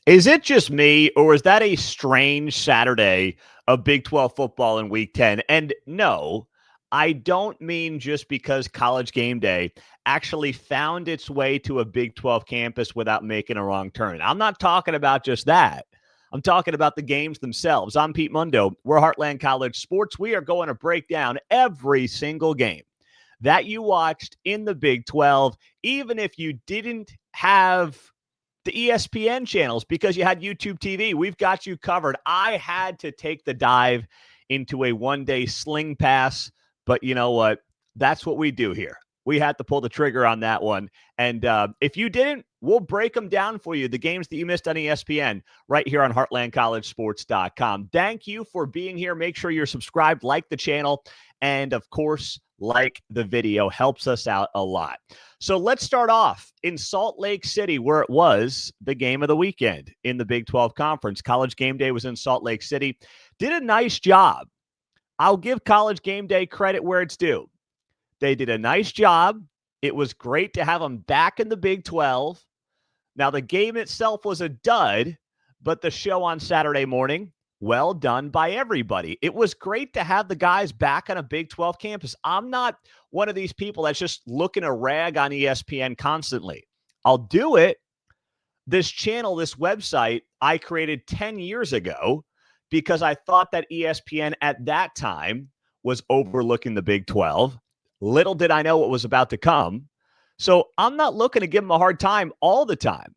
Is it just me, or is that a strange Saturday of Big 12 football in Week 10? And no, I don't mean just because College Game Day actually found its way to a Big 12 campus without making a wrong turn. I'm not talking about just that. I'm talking about the games themselves. I'm Pete Mundo. We're Heartland College Sports. We are going to break down every single game that you watched in the Big 12, even if you didn't have the ESPN channels because you had YouTube TV. We've got you covered. I had to take the dive into a one-day sling pass, but you know what? That's what we do here. We had to pull the trigger on that one. And if you didn't, we'll break them down for you, the games that you missed on ESPN right here on heartlandcollegesports.com. Thank you for being here. Make sure you're subscribed, like the channel, and of course, like the video. Helps us out a lot. So let's start off in Salt Lake City, where it was the game of the weekend in the Big 12 Conference. College Game Day was in Salt Lake City. Did a nice job. I'll give College Game Day credit where it's due. They did a nice job. It was great to have them back in the Big 12. Now, the game itself was a dud, but the show on Saturday morning, well done by everybody. It was great to have the guys back on a Big 12 campus. I'm not one of these people that's just looking to rag on ESPN constantly. I'll do it. This channel, this website, I created 10 years ago because I thought that ESPN at that time was overlooking the Big 12. Little did I know what was about to come. So I'm not looking to give them a hard time all the time.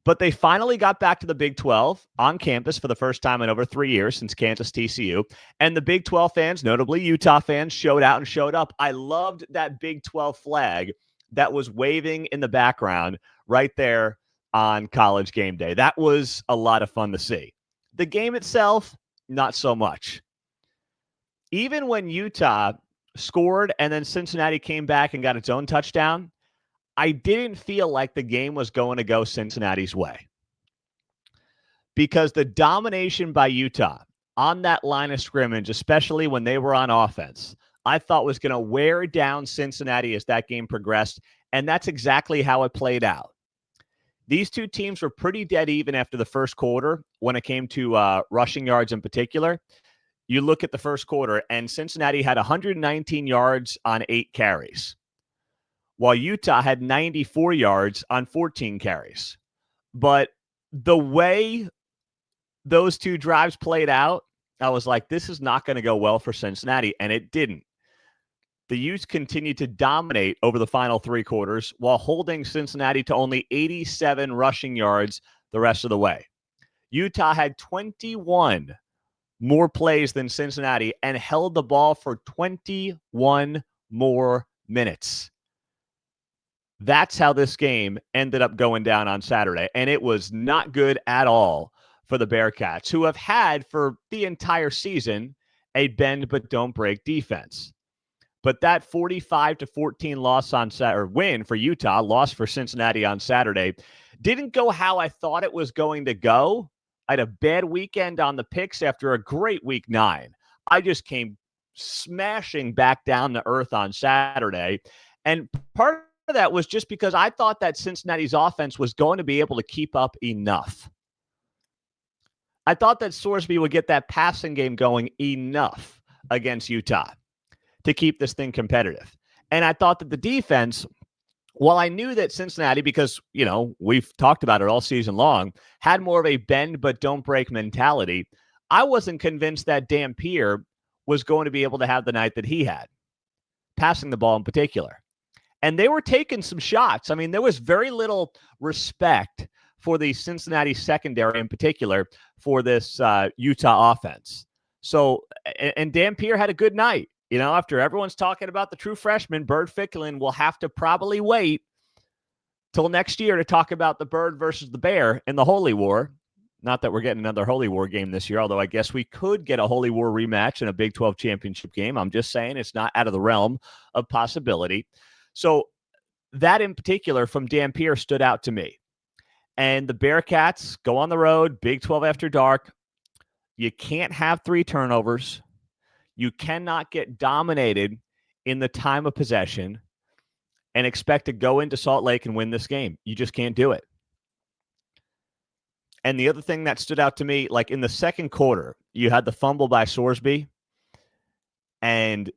But they finally got back to the Big 12 on campus for the first time in over 3 years since Kansas TCU. And the Big 12 fans, notably Utah fans, showed out and showed up. I loved that Big 12 flag that was waving in the background right there on College Game Day. That was a lot of fun to see. The game itself, not so much. Even when Utah scored and then Cincinnati came back and got its own touchdown, I didn't feel like the game was going to go Cincinnati's way because the domination by Utah on that line of scrimmage, especially when they were on offense, I thought was going to wear down Cincinnati as that game progressed, and that's exactly how it played out. These two teams were pretty dead even after the first quarter when it came to rushing yards in particular. You look at the first quarter, and Cincinnati had 119 yards on 8 carries, while Utah had 94 yards on 14 carries. But the way those two drives played out, I was like, this is not going to go well for Cincinnati, and it didn't. The Utes continued to dominate over the final 3 quarters while holding Cincinnati to only 87 rushing yards the rest of the way. Utah had 21 more plays than Cincinnati and held the ball for 21 more minutes. That's how this game ended up going down on Saturday, and it was not good at all for the Bearcats, who have had for the entire season a bend but don't break defense. But that 45-14 loss on Saturday, win for Utah, loss for Cincinnati on Saturday, didn't go how I thought it was going to go. I had a bad weekend on the picks after a great week 9. I just came smashing back down to earth on Saturday, and part of that was just because I thought that Cincinnati's offense was going to be able to keep up enough. I thought that Sorsby would get that passing game going enough against Utah to keep this thing competitive. And I thought that the defense, while I knew that Cincinnati, because, you know, we've talked about it all season long, had more of a bend but don't break mentality, I wasn't convinced that Dampier was going to be able to have the night that he had, passing the ball in particular. And they were taking some shots. I mean, there was very little respect for the Cincinnati secondary in particular for this Utah offense. So, and Dampier had a good night. You know, after everyone's talking about the true freshman, Bird Ficklin will have to probably wait till next year to talk about the Bird versus the Bear in the Holy War. Not that we're getting another Holy War game this year, although I guess we could get a Holy War rematch in a Big 12 championship game. I'm just saying it's not out of the realm of possibility. So that in particular from Dampier stood out to me. And the Bearcats go on the road, Big 12 after dark. You can't have 3 turnovers. You cannot get dominated in the time of possession and expect to go into Salt Lake and win this game. You just can't do it. And the other thing that stood out to me, like in the second quarter, you had the fumble by Sorsby, and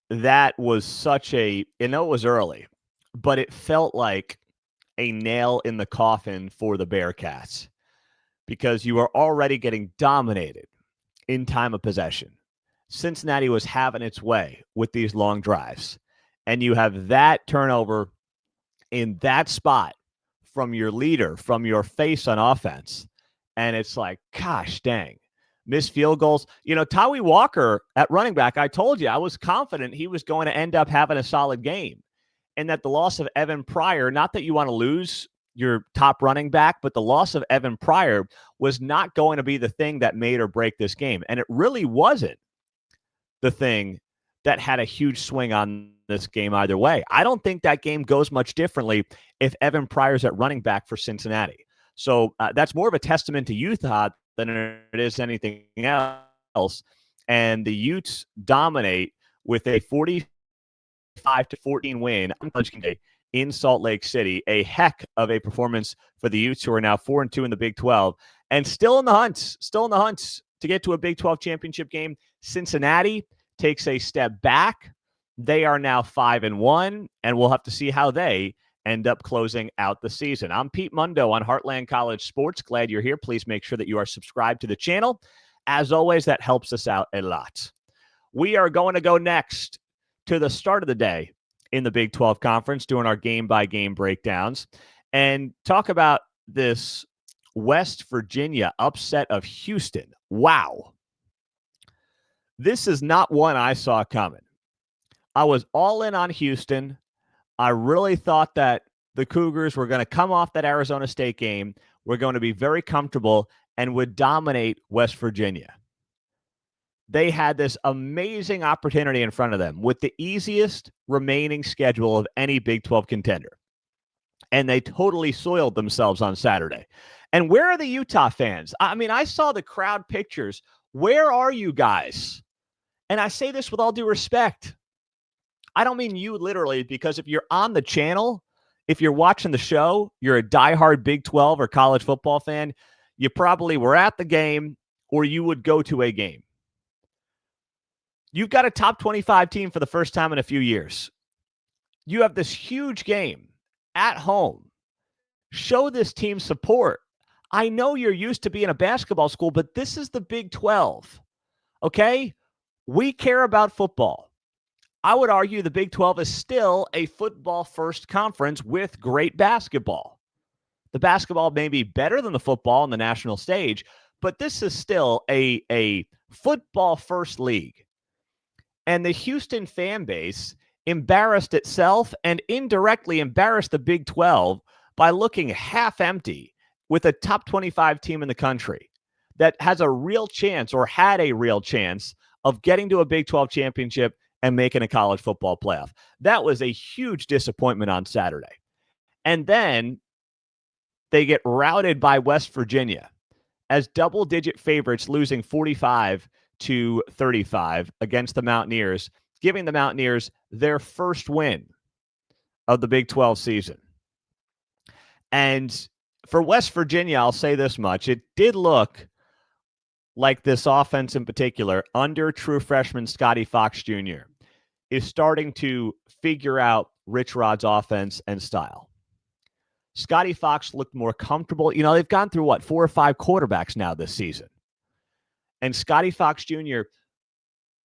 that was such a, you know, it was early, but it felt like a nail in the coffin for the Bearcats because you are already getting dominated in time of possession. Cincinnati was having its way with these long drives, and you have that turnover in that spot from your leader, from your face on offense. And it's like, gosh dang, missed field goals. You know, Tawi Walker at running back, I told you, I was confident he was going to end up having a solid game. And that the loss of Evan Pryor, not that you want to lose your top running back, but the loss of Evan Pryor was not going to be the thing that made or break this game. And it really wasn't the thing that had a huge swing on this game either way. I don't think that game goes much differently if Evan Pryor's at running back for Cincinnati. So that's more of a testament to Utah than it is anything else. And the Utes dominate with a 45-14 win on College GameDay in Salt Lake City. A heck of a performance for the Utes, who are now 4-2 in the Big 12 and still in the hunt to get to a Big 12 championship game. Cincinnati takes a step back. They are now 5-1, and we'll have to see how they end up closing out the season. I'm Pete Mundo on Heartland College Sports. Glad you're here. Please make sure that you are subscribed to the channel. As always, that helps us out a lot. We are going to go next to the start of the day in the Big 12 Conference, doing our game-by-game breakdowns, and talk about this West Virginia upset of Houston. Wow. This is not one I saw coming. I was all in on Houston. I really thought that the Cougars were going to come off that Arizona State game, were going to be very comfortable, and would dominate West Virginia. They had this amazing opportunity in front of them with the easiest remaining schedule of any Big 12 contender. And they totally soiled themselves on Saturday. And where are the Utah fans? I mean, I saw the crowd pictures. Where are you guys? And I say this with all due respect. I don't mean you literally, because if you're on the channel, if you're watching the show, you're a diehard Big 12 or college football fan, you probably were at the game or you would go to a game. You've got a top 25 team for the first time in a few years. You have this huge game at home. Show this team support. I know you're used to being a basketball school, but this is the Big 12. Okay? We care about football. I would argue the Big 12 is still a football-first conference with great basketball. The basketball may be better than the football on the national stage, but this is still a football-first league. And the Houston fan base embarrassed itself and indirectly embarrassed the Big 12 by looking half empty with a top 25 team in the country that has a real chance or had a real chance of getting to a Big 12 championship and making a college football playoff. That was a huge disappointment on Saturday. And then they get routed by West Virginia as double-digit favorites, losing 45-35 against the Mountaineers, giving the Mountaineers their first win of the Big 12 season. And for West Virginia, I'll say this much. It did look like this offense in particular, under true freshman Scotty Fox Jr., is starting to figure out Rich Rod's offense and style. Scotty Fox looked more comfortable. You know, they've gone through, 4 or 5 quarterbacks now this season. And Scotty Fox Jr.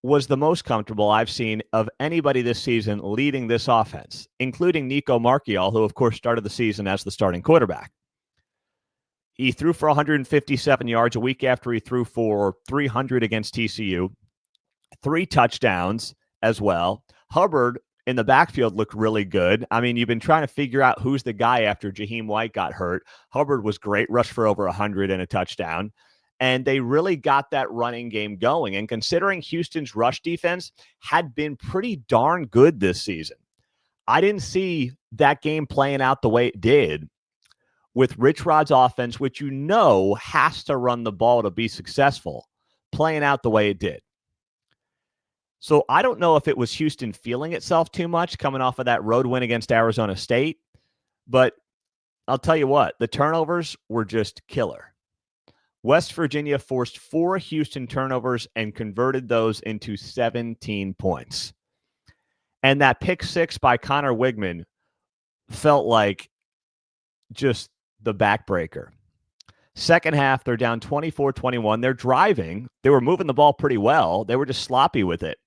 was the most comfortable I've seen of anybody this season leading this offense, including Nico Marchiol, who, of course, started the season as the starting quarterback. He threw for 157 yards a week after he threw for 300 against TCU. 3 touchdowns as well. Hubbard in the backfield looked really good. I mean, you've been trying to figure out who's the guy after Jaheim White got hurt. Hubbard was great, rushed for over 100 and a touchdown. And they really got that running game going. And considering Houston's rush defense had been pretty darn good this season, I didn't see that game playing out the way it did with Rich Rod's offense, which you know has to run the ball to be successful, playing out the way it did. So I don't know if it was Houston feeling itself too much coming off of that road win against Arizona State, but I'll tell you what, the turnovers were just killer. West Virginia forced 4 Houston turnovers and converted those into 17 points. And that pick six by Connor Wigman felt like just the backbreaker. Second half, they're down 24-21. They're driving. They were moving the ball pretty well. They were just sloppy with it.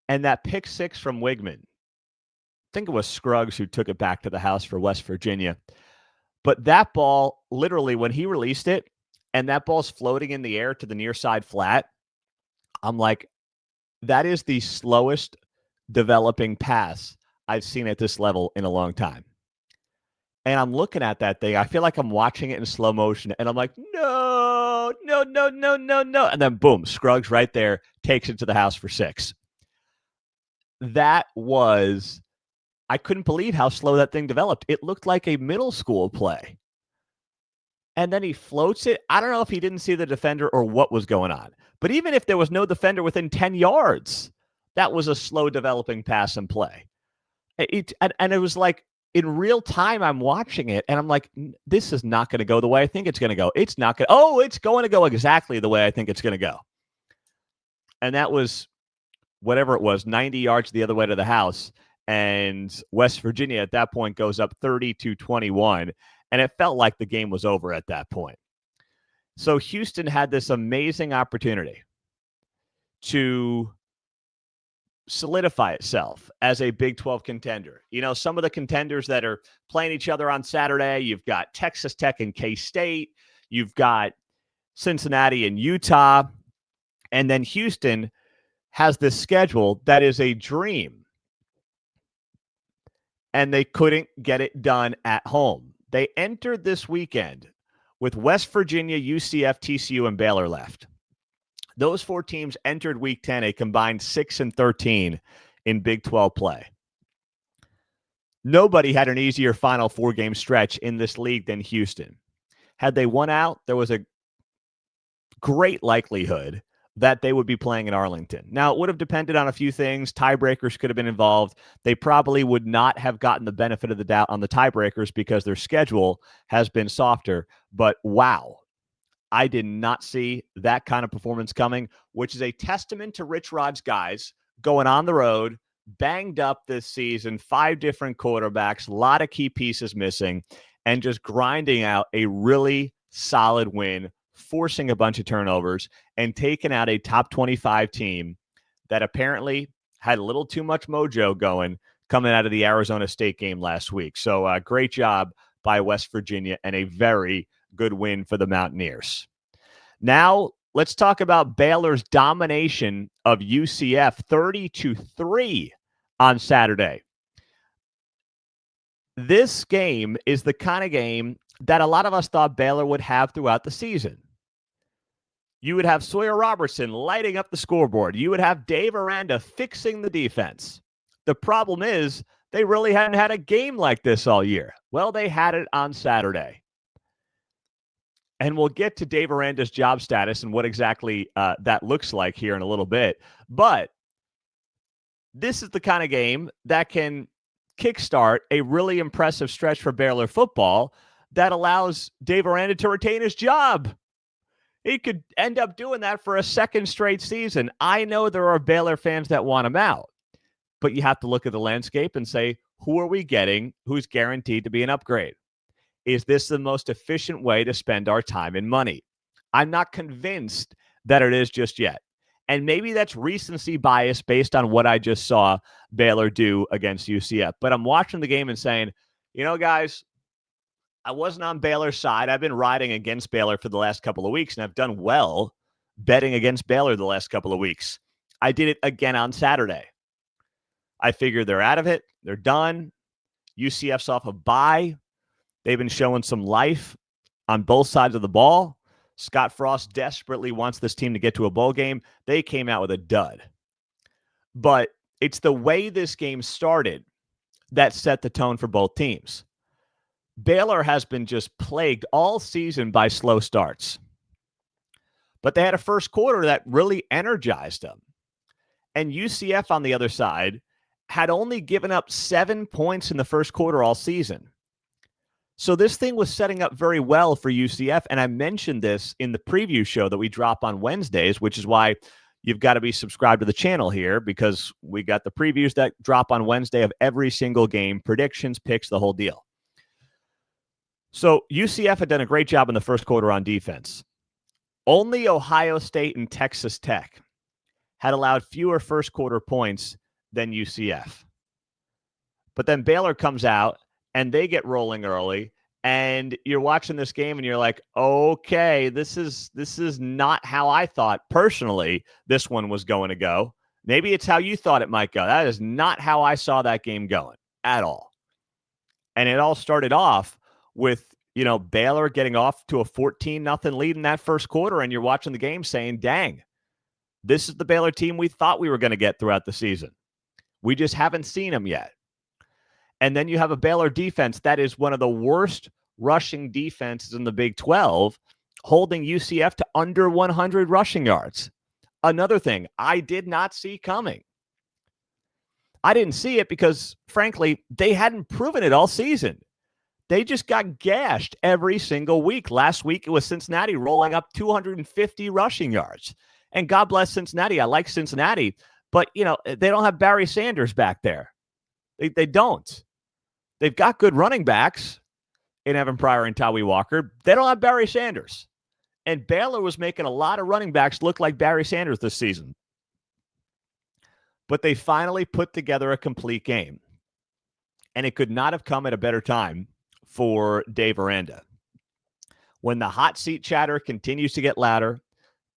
And that pick six from Wigman, I think it was Scruggs who took it back to the house for West Virginia. But that ball, literally, when he released it, and that ball's floating in the air to the near side flat, I'm like, that is the slowest developing pass I've seen at this level in a long time. And I'm looking at that thing. I feel like I'm watching it in slow motion. And I'm like, no. And then boom, Scruggs right there takes it to the house for 6. That was, I couldn't believe how slow that thing developed. It looked like a middle school play. And then he floats it. I don't know if he didn't see the defender or what was going on. But even if there was no defender within 10 yards, that was a slow developing pass and play. And it was like, in real time, I'm watching it, and I'm like, this is not going to go the way I think it's going to go. It's not going to. Oh, it's going to go exactly the way I think it's going to go. And that was whatever it was, 90 yards the other way to the house. And West Virginia at that point goes up 30-21. And it felt like the game was over at that point. So Houston had this amazing opportunity to solidify itself as a Big 12 contender. You know, some of the contenders that are playing each other on Saturday, you've got Texas Tech and K-State, you've got Cincinnati and Utah, and then Houston has this schedule that is a dream. And they couldn't get it done at home. They entered this weekend with West Virginia, UCF, TCU, and Baylor left. Those 4 teams entered Week 10 a combined 6-13 in Big 12 play. Nobody had an easier final 4-game stretch in this league than Houston. Had they won out, there was a great likelihood that they would be playing in Arlington. Now, it would have depended on a few things. Tiebreakers could have been involved. They probably would not have gotten the benefit of the doubt on the tiebreakers because their schedule has been softer. But wow, I did not see that kind of performance coming, which is a testament to Rich Rod's guys going on the road, banged up this season, 5 different quarterbacks, a lot of key pieces missing, and just grinding out a really solid win, forcing a bunch of turnovers, and taking out a top 25 team that apparently had a little too much mojo going coming out of the Arizona State game last week. So great job by West Virginia and a very good win for the Mountaineers. Now, let's talk about Baylor's domination of UCF 30-3 on Saturday. This game is the kind of game that a lot of us thought Baylor would have throughout the season. You would have Sawyer Robertson lighting up the scoreboard. You would have Dave Aranda fixing the defense. The problem is they really hadn't had a game like this all year. Well, they had it on Saturday. And we'll get to Dave Aranda's job status and what exactly that looks like here in a little bit. But this is the kind of game that can kickstart a really impressive stretch for Baylor football that allows Dave Aranda to retain his job. He could end up doing that for a second straight season. I know there are Baylor fans that want him out, but you have to look at the landscape and say, who are we getting who's guaranteed to be an upgrade? Is this the most efficient way to spend our time and money? I'm not convinced that it is just yet. And maybe that's recency bias based on what I just saw Baylor do against UCF. But I'm watching the game and saying, you know, guys, I wasn't on Baylor's side. I've been riding against Baylor for the last couple of weeks, and I've done well betting against Baylor the last couple of weeks. I did it again on Saturday. I figured they're out of it. They're done. UCF's off a bye. They've been showing some life on both sides of the ball. Scott Frost desperately wants this team to get to a bowl game. They came out with a dud. But it's the way this game started that set the tone for both teams. Baylor has been just plagued all season by slow starts. But they had a first quarter that really energized them. And UCF on the other side had only given up 7 points in the first quarter all season. So this thing was setting up very well for UCF, and I mentioned this in the preview show that we drop on Wednesdays, which is why you've got to be subscribed to the channel here, because we got the previews that drop on Wednesday of every single game, predictions, picks, the whole deal. So UCF had done a great job in the first quarter on defense. Only Ohio State and Texas Tech had allowed fewer first quarter points than UCF. But then Baylor comes out and they get rolling early, and you're watching this game and you're like, okay, this is not how I thought personally this one was going to go. Maybe it's how you thought it might go. That is not how I saw that game going at all. And it all started off with, Baylor getting off to a 14-0 lead in that first quarter, and you're watching the game saying, dang, this is the Baylor team we thought we were going to get throughout the season. We just haven't seen them yet. And then you have a Baylor defense that is one of the worst rushing defenses in the Big 12, holding UCF to under 100 rushing yards. Another thing I did not see coming. I didn't see it because, frankly, they hadn't proven it all season. They just got gashed every single week. Last week, it was Cincinnati rolling up 250 rushing yards. And God bless Cincinnati. I like Cincinnati, but, they don't have Barry Sanders back there. They don't. They've got good running backs in Evan Pryor and Tawee Walker. They don't have Barry Sanders. And Baylor was making a lot of running backs look like Barry Sanders this season. But they finally put together a complete game. And it could not have come at a better time for Dave Aranda. When the hot seat chatter continues to get louder,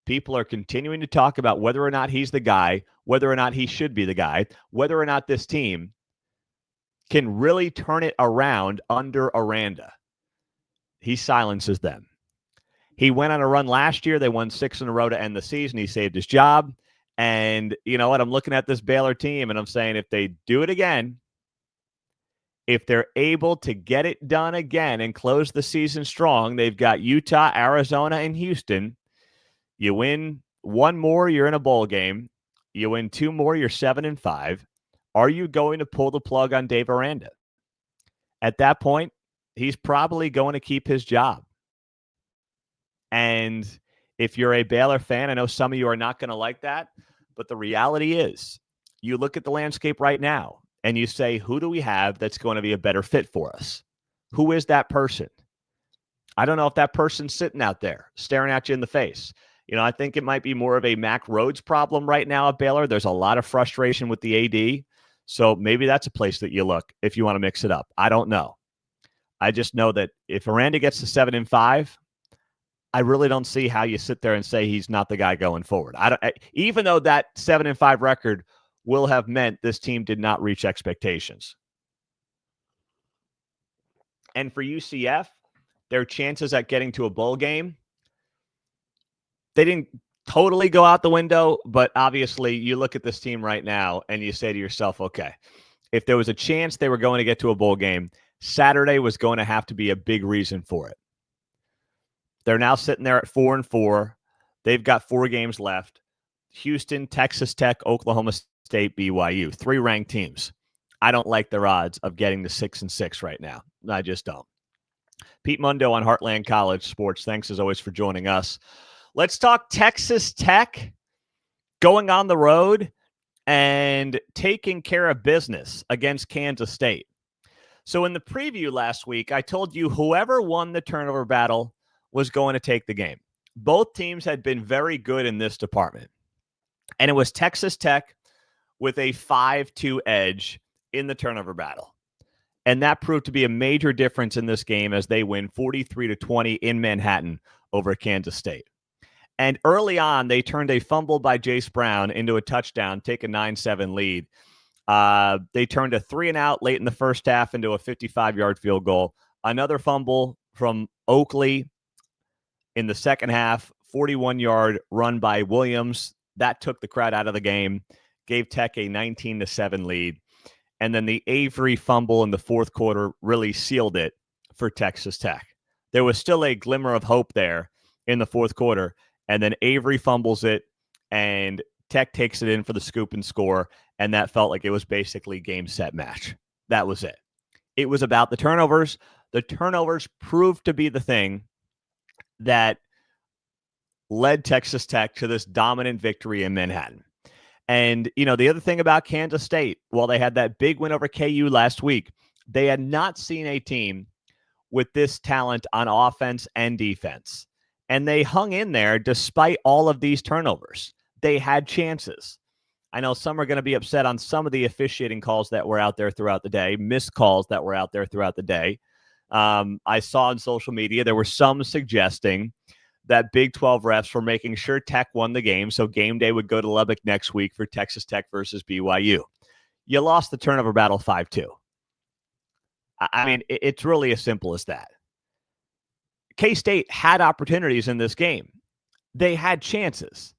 people are continuing to talk about whether or not he's the guy, whether or not he should be the guy, whether or not this team can really turn it around under Aranda. He silences them. He went on a run last year. They won 6 in a row to end the season. He saved his job. And you know what? I'm looking at this Baylor team, and I'm saying if they do it again, if they're able to get it done again and close the season strong, they've got Utah, Arizona, and Houston. You win one more, you're in a bowl game. You win 2 more, you're 7-5. Are you going to pull the plug on Dave Aranda? At that point, he's probably going to keep his job. And if you're a Baylor fan, I know some of you are not going to like that, but the reality is you look at the landscape right now and you say, who do we have that's going to be a better fit for us? Who is that person? I don't know if that person's sitting out there staring at you in the face. I think it might be more of a Mac Rhodes problem right now at Baylor. There's a lot of frustration with the AD. So maybe that's a place that you look if you want to mix it up. I don't know. I just know that if Aranda gets to 7-5, I really don't see how you sit there and say he's not the guy going forward. Even though that 7-5 record will have meant this team did not reach expectations. And for UCF, their chances at getting to a bowl game, they didn't totally go out the window, but obviously you look at this team right now and you say to yourself, okay, if there was a chance they were going to get to a bowl game, Saturday was going to have to be a big reason for it. They're now sitting there at 4-4. They've got 4 games left. Houston, Texas Tech, Oklahoma State, BYU, 3 ranked teams. I don't like their odds of getting to 6-6 right now. I just don't. Pete Mundo on Heartland College Sports. Thanks as always for joining us. Let's talk Texas Tech going on the road and taking care of business against Kansas State. So in the preview last week, I told you whoever won the turnover battle was going to take the game. Both teams had been very good in this department. And it was Texas Tech with a 5-2 edge in the turnover battle. And that proved to be a major difference in this game as they win 43-20 in Manhattan over Kansas State. And early on, they turned a fumble by Jace Brown into a touchdown, take a 9-7 lead. They turned a 3-and-out late in the first half into a 55-yard field goal. Another fumble from Oakley in the second half, 41-yard run by Williams. That took the crowd out of the game, gave Tech a 19-7 lead. And then the Avery fumble in the fourth quarter really sealed it for Texas Tech. There was still a glimmer of hope there in the fourth quarter. And then Avery fumbles it, and Tech takes it in for the scoop and score, and that felt like it was basically game, set, match. That was it. It was about the turnovers. The turnovers proved to be the thing that led Texas Tech to this dominant victory in Manhattan. And, the other thing about Kansas State, while they had that big win over KU last week, they had not seen a team with this talent on offense and defense. And they hung in there despite all of these turnovers. They had chances. I know some are going to be upset on some of the officiating calls that were out there throughout the day, missed calls that were out there throughout the day. I saw on social media there were some suggesting that Big 12 refs were making sure Tech won the game so game day would go to Lubbock next week for Texas Tech versus BYU. You lost the turnover battle 5-2. I mean, it's really as simple as that. K-State had opportunities in this game. They had chances,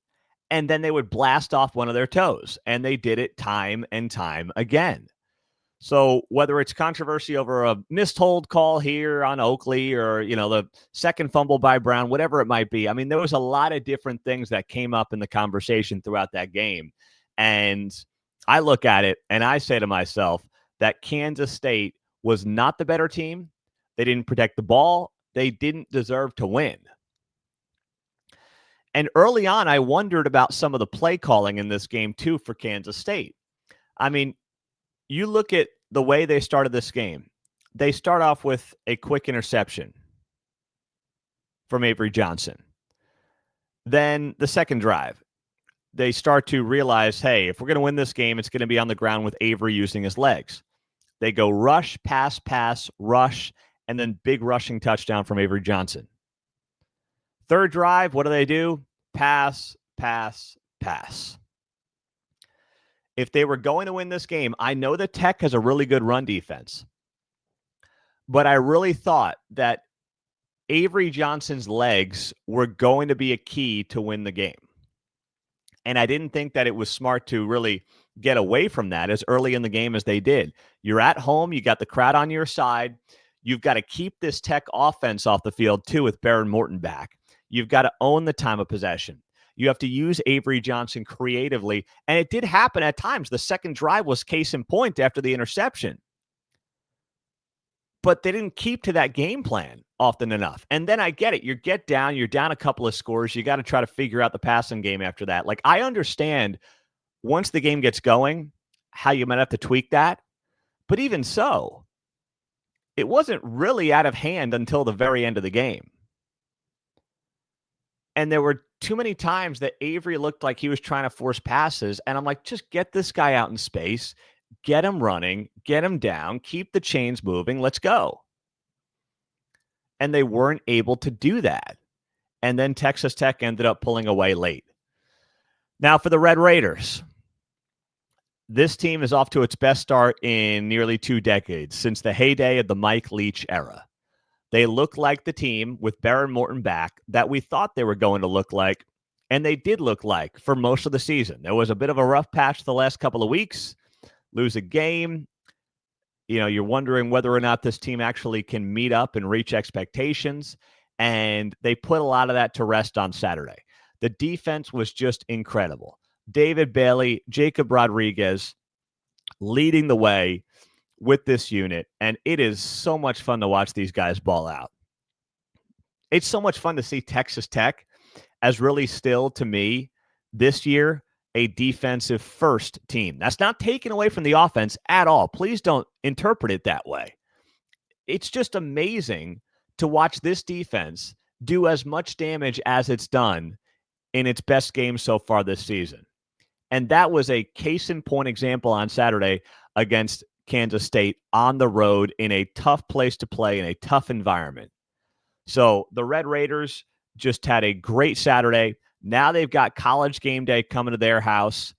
and then they would blast off one of their toes, and they did it time and time again. So whether it's controversy over a missed hold call here on Oakley or, the second fumble by Brown, whatever it might be, I mean, there was a lot of different things that came up in the conversation throughout that game. And I look at it and I say to myself that Kansas State was not the better team. They didn't protect the ball. They didn't deserve to win. And early on, I wondered about some of the play calling in this game, too, for Kansas State. I mean, you look at the way they started this game. They start off with a quick interception from Avery Johnson. Then the second drive, they start to realize, hey, if we're going to win this game, it's going to be on the ground with Avery using his legs. They go rush, pass, rush, and then big rushing touchdown from Avery Johnson. Third drive, what do? Pass. If they were going to win this game, I know that Tech has a really good run defense, but I really thought that Avery Johnson's legs were going to be a key to win the game. And I didn't think that it was smart to really get away from that as early in the game as they did. You're at home. You got the crowd on your side. You've got to keep this Tech offense off the field, too, with Baron Morton back. You've got to own the time of possession. You have to use Avery Johnson creatively. And it did happen at times. The second drive was case in point after the interception. But they didn't keep to that game plan often enough. And then I get it. You're down a couple of scores. You got to try to figure out the passing game after that. Like, I understand once the game gets going, how you might have to tweak that. But even so, it wasn't really out of hand until the very end of the game. And there were too many times that Avery looked like he was trying to force passes. And I'm like, just get this guy out in space, get him running, get him down, keep the chains moving. Let's go. And they weren't able to do that. And then Texas Tech ended up pulling away late. Now for the Red Raiders, this team is off to its best start in nearly 2 decades, since the heyday of the Mike Leach era. They look like the team with Baron Morton back that we thought they were going to look like, and they did look like for most of the season. There was a bit of a rough patch the last couple of weeks, lose a game. You're wondering whether or not this team actually can meet up and reach expectations, and they put a lot of that to rest on Saturday. The defense was just incredible. David Bailey, Jacob Rodriguez leading the way with this unit, and it is so much fun to watch these guys ball out. It's so much fun to see Texas Tech as really still, to me, this year, a defensive first team. That's not taken away from the offense at all. Please don't interpret it that way. It's just amazing to watch this defense do as much damage as it's done in its best game so far this season. And that was a case in point example on Saturday against Kansas State on the road in a tough place to play in a tough environment. So the Red Raiders just had a great Saturday. Now they've got College GameDay coming to their house.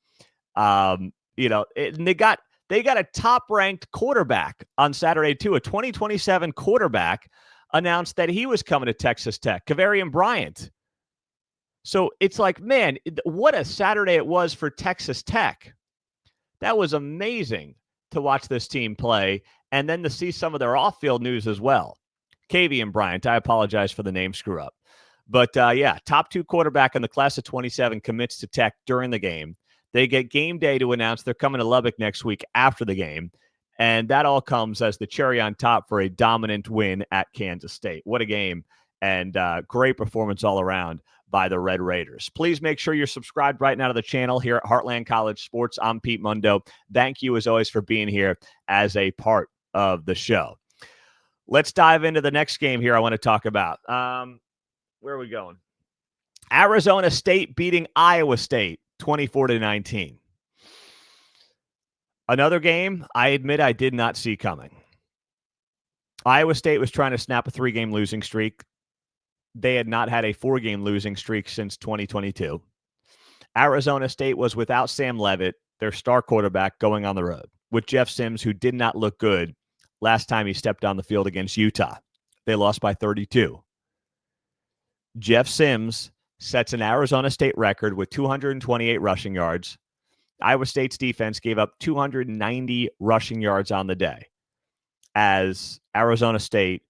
And they got a top-ranked quarterback on Saturday too. A 2027 quarterback announced that he was coming to Texas Tech, Kavarian Bryant. So it's like, man, what a Saturday it was for Texas Tech. That was amazing to watch this team play, and then to see some of their off-field news as well. Kavian Bryant, I apologize for the name screw-up. But, top 2 quarterback in the class of 27 commits to Tech during the game. They get game day to announce they're coming to Lubbock next week after the game. And that all comes as the cherry on top for a dominant win at Kansas State. What a game, and great performance all around by the Red Raiders. Please make sure you're subscribed right now to the channel here at Heartland College Sports. I'm Pete Mundo. Thank you, as always, for being here as a part of the show. Let's dive into the next game here I want to talk about. Where are we going? Arizona State beating Iowa State 24-19. Another game I admit I did not see coming. Iowa State was trying to snap a 3-game losing streak. They had not had a 4-game losing streak since 2022. Arizona State was without Sam Leavitt, their star quarterback, going on the road, with Jeff Sims, who did not look good last time he stepped on the field against Utah. They lost by 32. Jeff Sims sets an Arizona State record with 228 rushing yards. Iowa State's defense gave up 290 rushing yards on the day, as Arizona State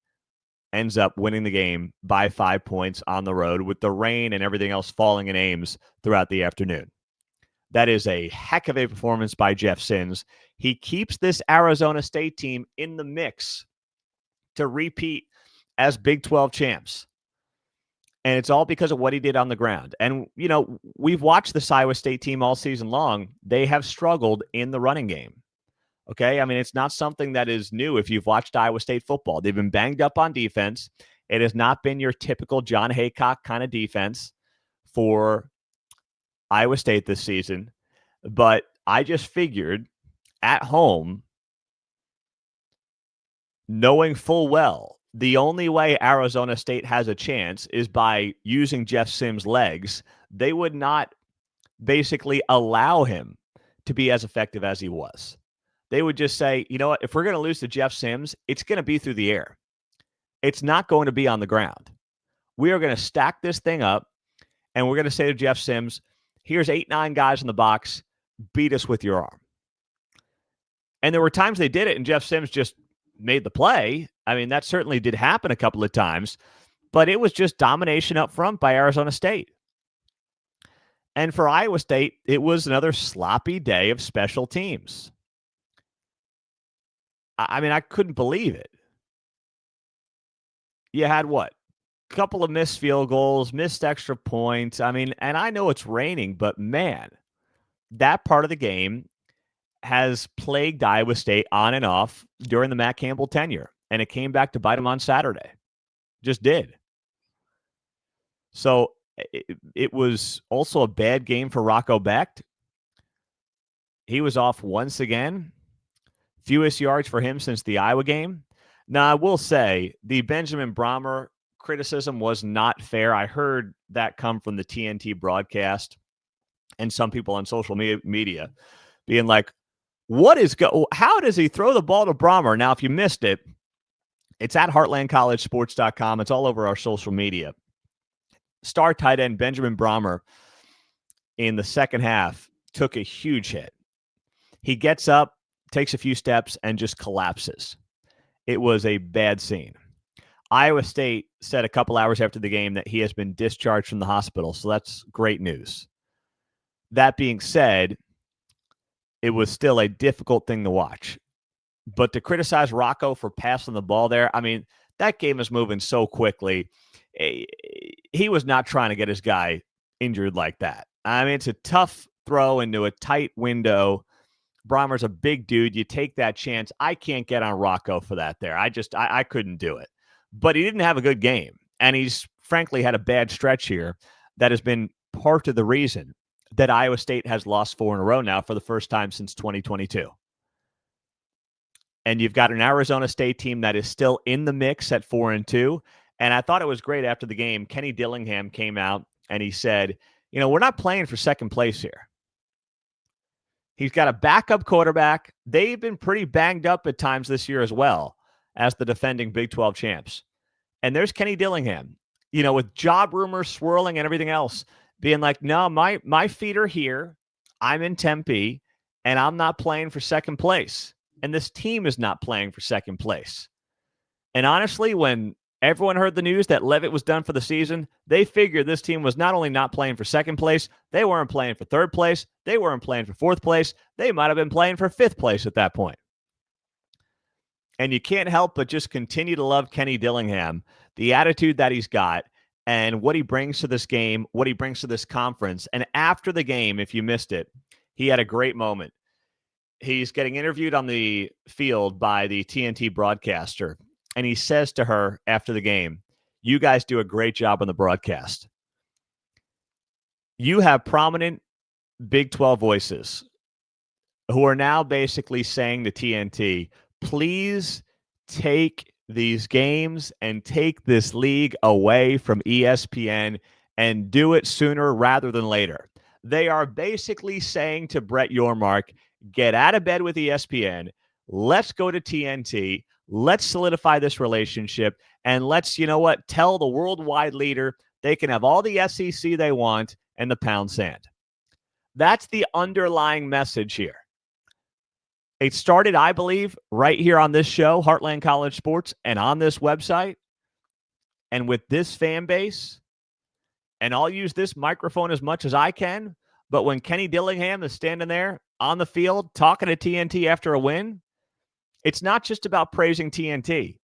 ends up winning the game by 5 points on the road, with the rain and everything else falling in Ames throughout the afternoon. That is a heck of a performance by Jeff Sims. He keeps this Arizona State team in the mix to repeat as Big 12 champs. And it's all because of what he did on the ground. And, you know, we've watched this Iowa State team all season long. They have struggled in the running game. Okay? I mean, it's not something that is new if you've watched Iowa State football. They've been banged up on defense. It has not been your typical John Haycock kind of defense for Iowa State this season. But I just figured at home, knowing full well the only way Arizona State has a chance is by using Jeff Sims' legs. They would not basically allow him to be as effective as he was. They would just say, you know what, if we're going to lose to Jeff Sims, it's going to be through the air. It's not going to be on the ground. We are going to stack this thing up, and we're going to say to Jeff Sims, here's 8-9 guys in the box, beat us with your arm. And there were times they did it, and Jeff Sims just made the play. I mean, that certainly did happen a couple of times, but it was just domination up front by Arizona State. And for Iowa State, it was another sloppy day of special teams. I mean, I couldn't believe it. You had what? A couple of missed field goals, missed extra points. I mean, and I know it's raining, but man, that part of the game has plagued Iowa State on and off during the Matt Campbell tenure, and it came back to bite them on Saturday. Just did. So it was also a bad game for Rocco Becht. He was off once again. Fewest yards for him since the Iowa game. Now, I will say the Benjamin Brahmer criticism was not fair. I heard that come from the TNT broadcast and some people on social media being like, how does he throw the ball to Brahmer? Now, if you missed it, it's at heartlandcollegesports.com. It's all over our social media. Star tight end Benjamin Brahmer in the second half took a huge hit. He gets up, takes a few steps, and just collapses. It was a bad scene. Iowa State said a couple hours after the game that he has been discharged from the hospital, so that's great news. That being said, it was still a difficult thing to watch. But to criticize Rocco for passing the ball there, I mean, that game is moving so quickly. He was not trying to get his guy injured like that. I mean, it's a tough throw into a tight window. Brahmer's a big dude. You take that chance. I can't get on Rocco for that there. I couldn't do it. But he didn't have a good game. And he's frankly had a bad stretch here that has been part of the reason that Iowa State has lost 4 in a row now for the first time since 2022. And you've got an Arizona State team that is still in the mix at 4-2. And I thought it was great after the game. Kenny Dillingham came out and he said, you know, we're not playing for second place here. He's got a backup quarterback. They've been pretty banged up at times this year as well as the defending Big 12 champs. And there's Kenny Dillingham, you know, with job rumors swirling and everything else, being like, no, my feet are here. I'm in Tempe, and I'm not playing for second place. And this team is not playing for second place. And honestly, when everyone heard the news that Leavitt was done for the season, they figured this team was not only not playing for second place, they weren't playing for third place, they weren't playing for fourth place, they might have been playing for fifth place at that point. And you can't help but just continue to love Kenny Dillingham, the attitude that he's got, and what he brings to this game, what he brings to this conference. And after the game, if you missed it, he had a great moment. He's getting interviewed on the field by the TNT broadcaster, and he says to her after the game, "You guys do a great job on the broadcast. You have prominent Big 12 voices who are now basically saying to TNT, please take these games and take this league away from ESPN and do it sooner rather than later." They are basically saying to Brett Yormark, get out of bed with ESPN. Let's go to TNT. Let's solidify this relationship. And let's, you know what, tell the worldwide leader they can have all the SEC they want and the pound sand. That's the underlying message here. It started, I believe, right here on this show, Heartland College Sports, and on this website, and with this fan base. And I'll use this microphone as much as I can. But when Kenny Dillingham is standing there on the field talking to TNT after a win, it's not just about praising TNT.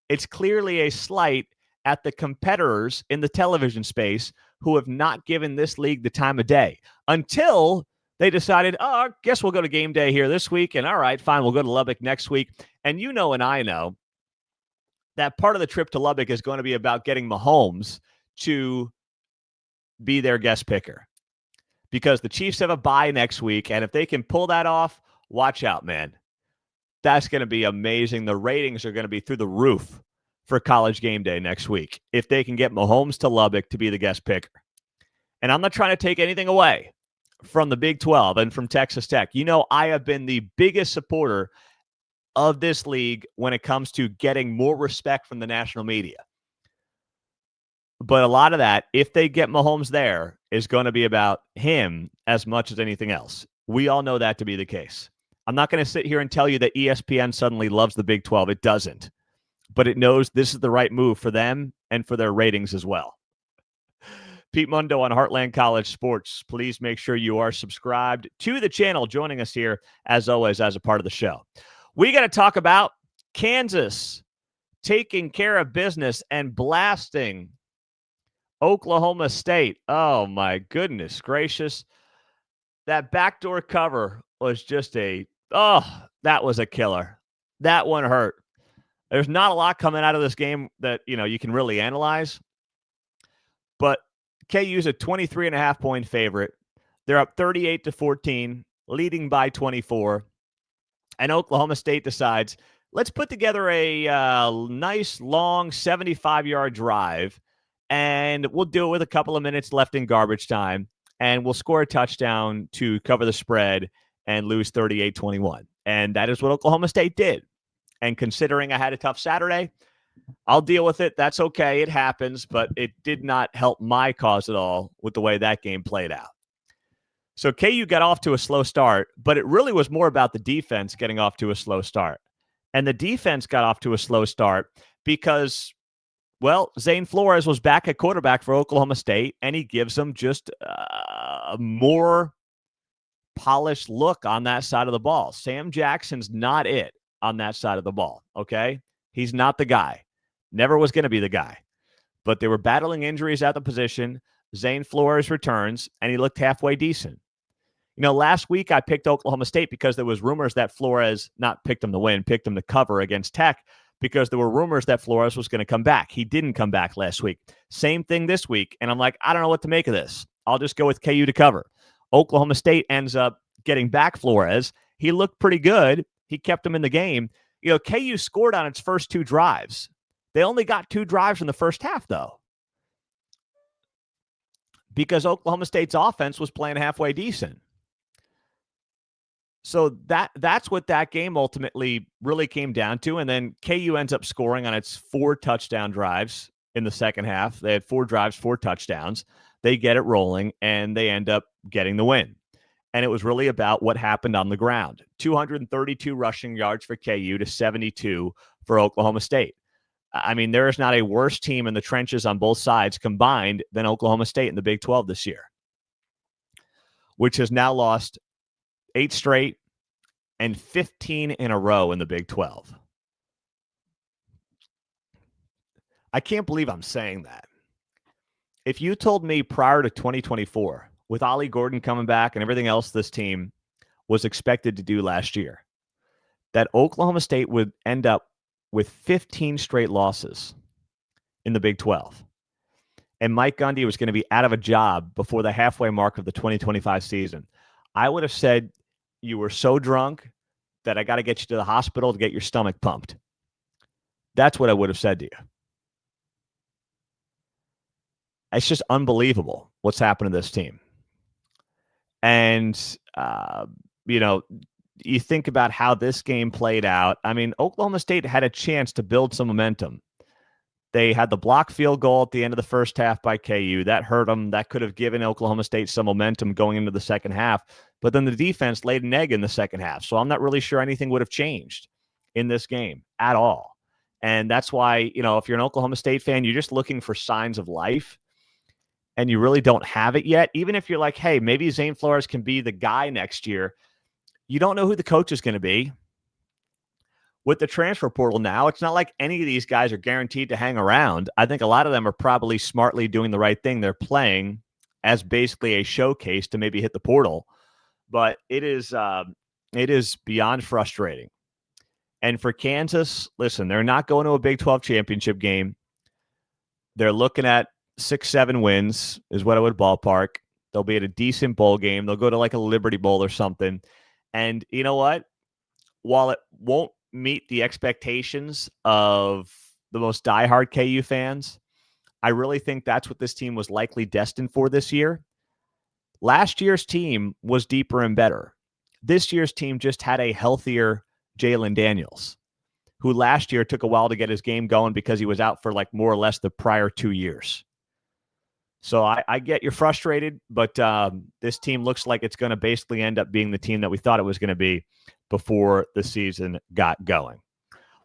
It's clearly a slight at the competitors in the television space who have not given this league the time of day until they decided, oh, I guess we'll go to game day here this week. And all right, fine, we'll go to Lubbock next week. And you know and I know that part of the trip to Lubbock is going to be about getting Mahomes to be their guest picker because the Chiefs have a bye next week. And if they can pull that off, watch out, man. That's going to be amazing. The ratings are going to be through the roof for College GameDay next week if they can get Mahomes to Lubbock to be the guest picker. And I'm not trying to take anything away from the Big 12 and from Texas Tech. You know, I have been the biggest supporter of this league when it comes to getting more respect from the national media. But a lot of that, if they get Mahomes there, is going to be about him as much as anything else. We all know that to be the case. I'm not going to sit here and tell you that ESPN suddenly loves the Big 12. It doesn't. But it knows this is the right move for them and for their ratings as well. Pete Mundo on Heartland College Sports. Please make sure you are subscribed to the channel, joining us here, as always, as a part of the show. We got to talk about Kansas taking care of business and blasting Oklahoma State. Oh, my goodness gracious. That backdoor cover was just that was a killer. That one hurt. There's not a lot coming out of this game that, you can really analyze. But KU's a 23.5-point favorite. They're up 38-14, leading by 24. And Oklahoma State decides, let's put together a nice, long 75-yard drive, and we'll do it with a couple of minutes left in garbage time, and we'll score a touchdown to cover the spread and lose 38-21. And that is what Oklahoma State did. And considering I had a tough Saturday, I'll deal with it. That's okay. It happens, but it did not help my cause at all with the way that game played out. So KU got off to a slow start, but it really was more about the defense getting off to a slow start. And the defense got off to a slow start because, well, Zane Flores was back at quarterback for Oklahoma State, and he gives them just a more polished look on that side of the ball. Sam Jackson's not it on that side of the ball, okay? He's not the guy. Never was going to be the guy. But they were battling injuries at the position. Zane Flores returns, and he looked halfway decent. Last week I picked Oklahoma State because there was rumors that Flores not picked him to win, picked him to cover against Tech because there were rumors that Flores was going to come back. He didn't come back last week. Same thing this week. And I'm like, I don't know what to make of this. I'll just go with KU to cover. Oklahoma State ends up getting back Flores. He looked pretty good. He kept him in the game. KU scored on its first two drives. They only got two drives in the first half, though, because Oklahoma State's offense was playing halfway decent. So that's what that game ultimately really came down to. And then KU ends up scoring on its 4 touchdown drives in the second half. They had 4 drives, 4 touchdowns. They get it rolling, and they end up getting the win. And it was really about what happened on the ground. 232 rushing yards for KU to 72 for Oklahoma State. I mean, there is not a worse team in the trenches on both sides combined than Oklahoma State in the Big 12 this year, which has now lost 8 straight and 15 in a row in the Big 12. I can't believe I'm saying that. If you told me prior to 2024, with Ollie Gordon coming back and everything else this team was expected to do last year, that Oklahoma State would end up with 15 straight losses in the Big 12, and Mike Gundy was going to be out of a job before the halfway mark of the 2025 season, I would have said you were so drunk that I got to get you to the hospital to get your stomach pumped. That's what I would have said to you. It's just unbelievable what's happened to this team. And, you think about how this game played out. I mean, Oklahoma State had a chance to build some momentum. They had the block field goal at the end of the first half by KU. That hurt them. That could have given Oklahoma State some momentum going into the second half. But then the defense laid an egg in the second half. So I'm not really sure anything would have changed in this game at all. And that's why, if you're an Oklahoma State fan, you're just looking for signs of life. And you really don't have it yet. Even if you're like, hey, maybe Zane Flores can be the guy next year, you don't know who the coach is going to be. With the transfer portal now, it's not like any of these guys are guaranteed to hang around. I think a lot of them are probably smartly doing the right thing. They're playing as basically a showcase to maybe hit the portal. But it is beyond frustrating. And for Kansas, listen, they're not going to a Big 12 championship game. They're looking at 6-7 wins is what I would ballpark. They'll be at a decent bowl game. They'll go to like a Liberty Bowl or something. And you know what? While it won't meet the expectations of the most diehard KU fans, I really think that's what this team was likely destined for this year. Last year's team was deeper and better. This year's team just had a healthier Jalen Daniels, who last year took a while to get his game going because he was out for like more or less the prior 2 years. So I get you're frustrated, but this team looks like it's going to basically end up being the team that we thought it was going to be before the season got going.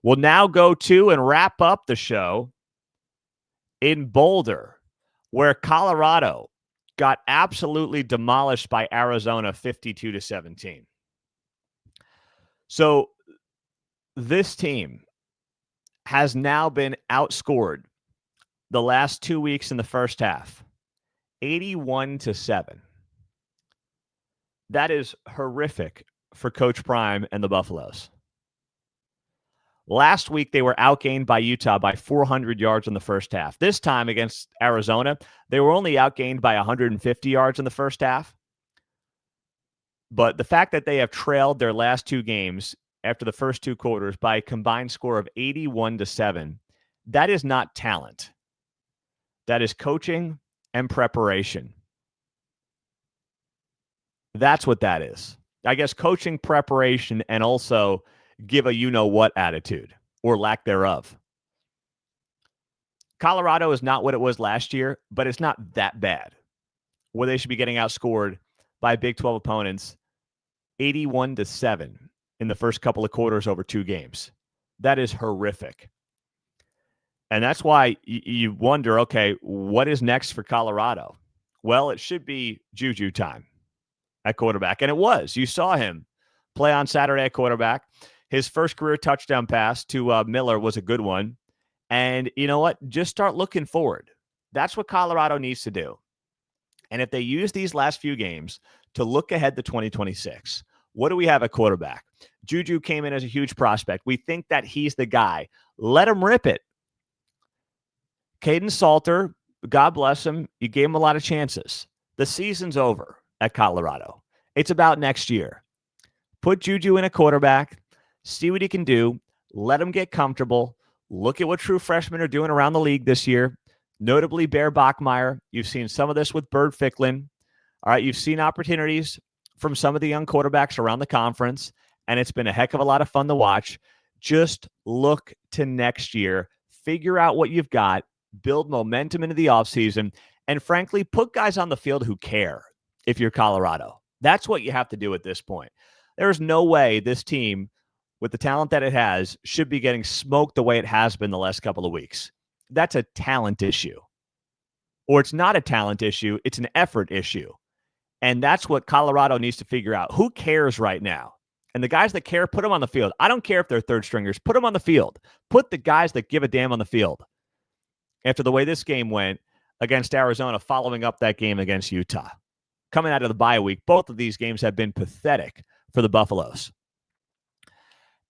We'll now go to and wrap up the show in Boulder, where Colorado got absolutely demolished by Arizona 52-17. So this team has now been outscored the last 2 weeks in the first half, 81-7. That is horrific for Coach Prime and the Buffaloes. Last week, they were outgained by Utah by 400 yards in the first half. This time against Arizona, they were only outgained by 150 yards in the first half. But the fact that they have trailed their last two games after the first two quarters by a combined score of 81-7, that is not talent. That is coaching and preparation. That's what that is. I guess coaching, preparation, and also give a you-know-what attitude or lack thereof. Colorado is not what it was last year, but it's not that bad where they should be getting outscored by Big 12 opponents 81-7 in the first couple of quarters over two games. That is horrific. And that's why you wonder, okay, what is next for Colorado? Well, it should be Juju time at quarterback. And it was. You saw him play on Saturday at quarterback. His first career touchdown pass to Miller was a good one. And you know what? Just start looking forward. That's what Colorado needs to do. And if they use these last few games to look ahead to 2026, what do we have at quarterback? Juju came in as a huge prospect. We think that he's the guy. Let him rip it. Caden Salter, God bless him, you gave him a lot of chances. The season's over at Colorado. It's about next year. Put Juju in a quarterback, see what he can do, let him get comfortable, look at what true freshmen are doing around the league this year, notably Bear Bachmeier. You've seen some of this with Bird Ficklin. All right, you've seen opportunities from some of the young quarterbacks around the conference, and it's been a heck of a lot of fun to watch. Just look to next year, figure out what you've got, build momentum into the offseason, and frankly, put guys on the field who care if you're Colorado. That's what you have to do at this point. There's no way this team, with the talent that it has, should be getting smoked the way it has been the last couple of weeks. That's a talent issue. Or it's not a talent issue, it's an effort issue. And that's what Colorado needs to figure out. Who cares right now? And the guys that care, put them on the field. I don't care if they're third stringers. Put them on the field. Put the guys that give a damn on the field. after the way this game went against Arizona, following up that game against Utah. Coming out of the bye week, both of these games have been pathetic for the Buffaloes.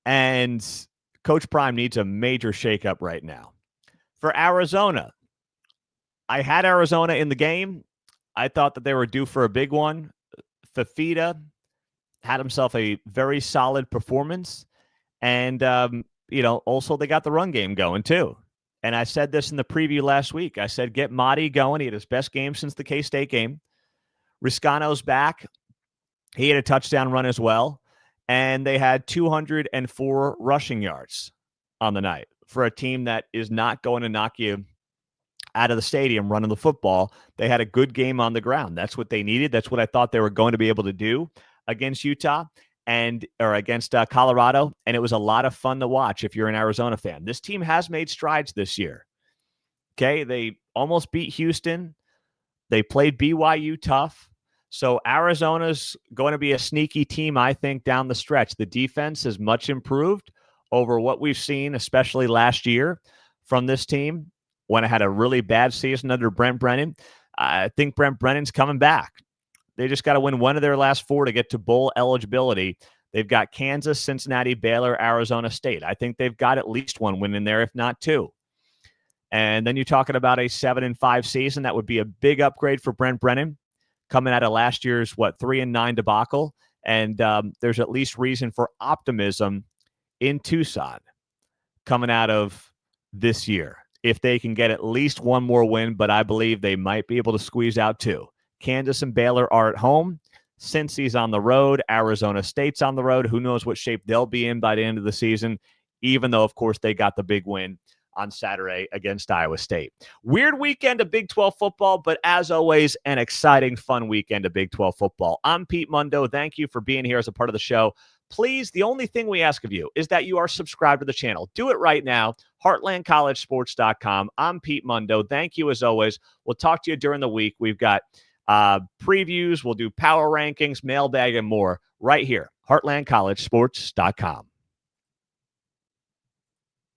And Coach Prime needs a major shakeup right now. For Arizona, I had Arizona in the game. I thought that they were due for a big one. Fafita had himself a very solid performance. And, also they got the run game going too. And I said this in the preview last week. I said, get Mahdi going. He had his best game since the K-State game. Riscano's back. He had a touchdown run as well. And they had 204 rushing yards on the night for a team that is not going to knock you out of the stadium running the football. They had a good game on the ground. That's what they needed. That's what I thought they were going to be able to do against Utah or against Colorado. And it was a lot of fun to watch if you're an Arizona fan. This team has made strides this year. Okay, they almost beat Houston. They played BYU tough. So Arizona's going to be a sneaky team, I think, down the stretch. The defense is much improved over what we've seen, especially last year from this team when it had a really bad season under Brent Brennan. I think Brent Brennan's coming back. They just got to win one of their last 4 to get to bowl eligibility. They've got Kansas, Cincinnati, Baylor, Arizona State. I think they've got at least one win in there, if not 2. And then you're talking about a 7-5 season. That would be a big upgrade for Brent Brennan coming out of last year's, 3-9 debacle. And there's at least reason for optimism in Tucson coming out of this year, if they can get at least one more win, but I believe they might be able to squeeze out 2. Kansas and Baylor are at home. Cincy's on the road. Arizona State's on the road. Who knows what shape they'll be in by the end of the season, even though, of course, they got the big win on Saturday against Iowa State. Weird weekend of Big 12 football, but as always, an exciting, fun weekend of Big 12 football. I'm Pete Mundo. Thank you for being here as a part of the show. Please, the only thing we ask of you is that you are subscribed to the channel. Do it right now. HeartlandCollegeSports.com. I'm Pete Mundo. Thank you as always. We'll talk to you during the week. We've got previews. We'll do power rankings, mailbag, and more right here. HeartlandCollegeSports.com.